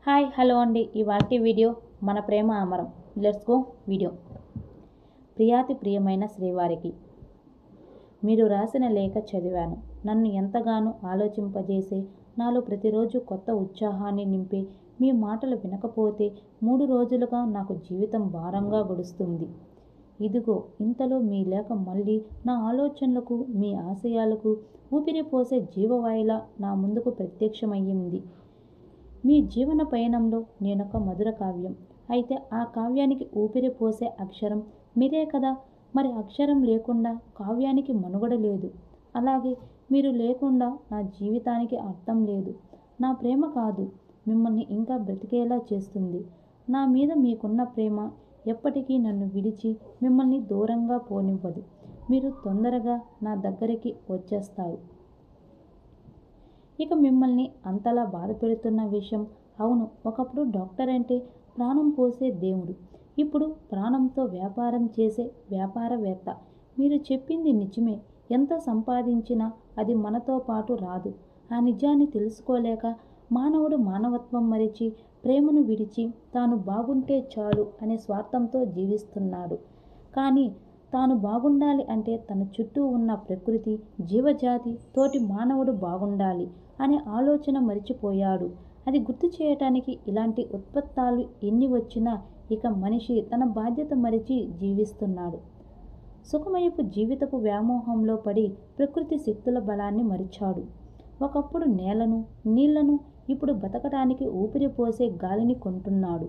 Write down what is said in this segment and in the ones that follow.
Hi hello అండి. ఇవాల్టి video మన ప్రేమ అమరం. Let's go video. ప్రియాతి ప్రియమైన శ్రీవారికి మీరు రాసిన లేఖ చదివాను. నన్ను ఎంతగానో ఆలోచింపజేసే, నాలో ప్రతిరోజు కొత్త ఉత్సాహాన్ని నింపే మీ మాటలు వినకపోతే 3 రోజులుగా నాకు జీవితం భారంగా గడుస్తుంది. ఇదిగో ఇంతలో మీ లేఖ మళ్ళీ నా ఆలోచనలకు, మీ ఆశయాలకు ఊపిరిపోసే జీవవాయులా నా ముందుకు ప్రత్యక్షమయ్యింది. మీ జీవన పయనంలో నేనొక మధుర కావ్యం. అయితే ఆ కావ్యానికి ఊపిరి పోసే అక్షరం మీరే కదా. మరి అక్షరం లేకుండా కావ్యానికి మనుగడ లేదు. అలాగే మీరు లేకుండా నా జీవితానికి అర్థం లేదు. నా ప్రేమ కాదు, మిమ్మల్ని ఇంకా బ్రతికేలా చేస్తుంది. నా మీద మీకున్న ప్రేమ ఎప్పటికీ నన్ను విడిచి మిమ్మల్ని దూరంగా పోనివ్వదు. మీరు తొందరగా నా దగ్గరికి వచ్చేస్తారు. ఇక మిమ్మల్ని అంతలా బాధ పెడుతున్న విషయం, అవును, ఒకప్పుడు డాక్టర్ అంటే ప్రాణం పోసే దేవుడు. ఇప్పుడు ప్రాణంతో వ్యాపారం చేసే వ్యాపారవేత్త. మీరు చెప్పింది నిజమే. ఎంత సంపాదించినా అది మనతో పాటు రాదు. ఆ నిజాన్ని తెలుసుకోలేక మానవుడు మానవత్వం మరిచి, ప్రేమను విడిచి తాను బాగుంటే చాలు అనే స్వార్థంతో జీవిస్తున్నాడు. కానీ తాను బాగుండాలి అంటే తన చుట్టూ ఉన్న ప్రకృతి, జీవజాతి, తోటి మానవుడు బాగుండాలి అనే ఆలోచన మరిచిపోయాడు. అది గుర్తు చేయటానికి ఇలాంటి ఉత్పత్తాలు ఎన్ని వచ్చినా ఇక మనిషి తన బాధ్యత మరిచి జీవిస్తున్నాడు. సుఖమయపు జీవితపు వ్యామోహంలో పడి ప్రకృతి శక్తుల బలాన్ని మరిచాడు. ఒకప్పుడు నేలను, నీళ్లను, ఇప్పుడు బతకటానికి ఊపిరి పోసే గాలిని కొంటున్నాడు.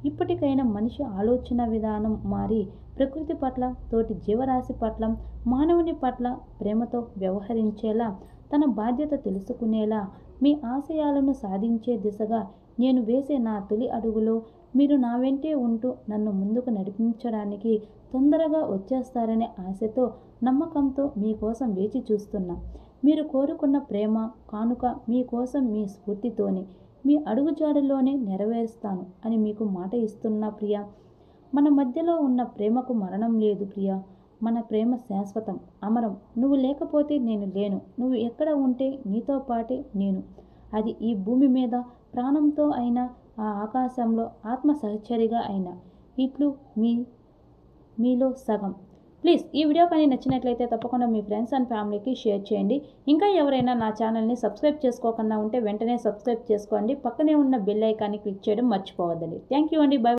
ఇప్పటికైనా మనిషి ఆలోచన విధానం మారి ప్రకృతి పట్ల, తోటి జీవరాశి పట్ల, మానవుని పట్ల ప్రేమతో వ్యవహరించేలా, తన బాధ్యత తెలుసుకునేలా, మీ ఆశయాలను సాధించే దిశగా నేను వేసే నా తొలి అడుగులో మీరు నా వెంటే ఉంటూ నన్ను ముందుకు నడిపించడానికి తొందరగా వచ్చేస్తారనే ఆశతో, నమ్మకంతో మీకోసం వేచి చూస్తున్నా. మీరు కోరుకున్న ప్రేమ కానుక మీకోసం మీ స్ఫూర్తితోనే, మీ అడుగుజాడల్లోనే నెరవేరుస్తాను అని మీకు మాట ఇస్తున్నా ప్రియా. మన మధ్యలో ఉన్న ప్రేమకు మరణం లేదు ప్రియా. మన ప్రేమ శాశ్వతం, అమరం. నువ్వు లేకపోతే నేను లేను. నువ్వు ఎక్కడ ఉంటే నీతో పాటే నేను. అది ఈ భూమి మీద ప్రాణంతో అయినా, ఆ ఆకాశంలో ఆత్మ సహచరిగా అయినా. ఇట్లు మీలో సగం. ప్లీజ్ ఈ వీడియో కానీ నచ్చినట్లయితే తప్పకుండా మీ ఫ్రెండ్స్ అండ్ ఫ్యామిలీకి షేర్ చేయండి. ఇంకా ఎవరైనా నా ఛానల్ని సబ్స్క్రైబ్ చేసుకోకుండా ఉంటే వెంటనే సబ్స్క్రైబ్ చేసుకోండి. పక్కనే ఉన్న బెల్ ఐకాన్ని క్లిక్ చేయడం మర్చిపోవద్దండి. థ్యాంక్ యూ అండి. బై.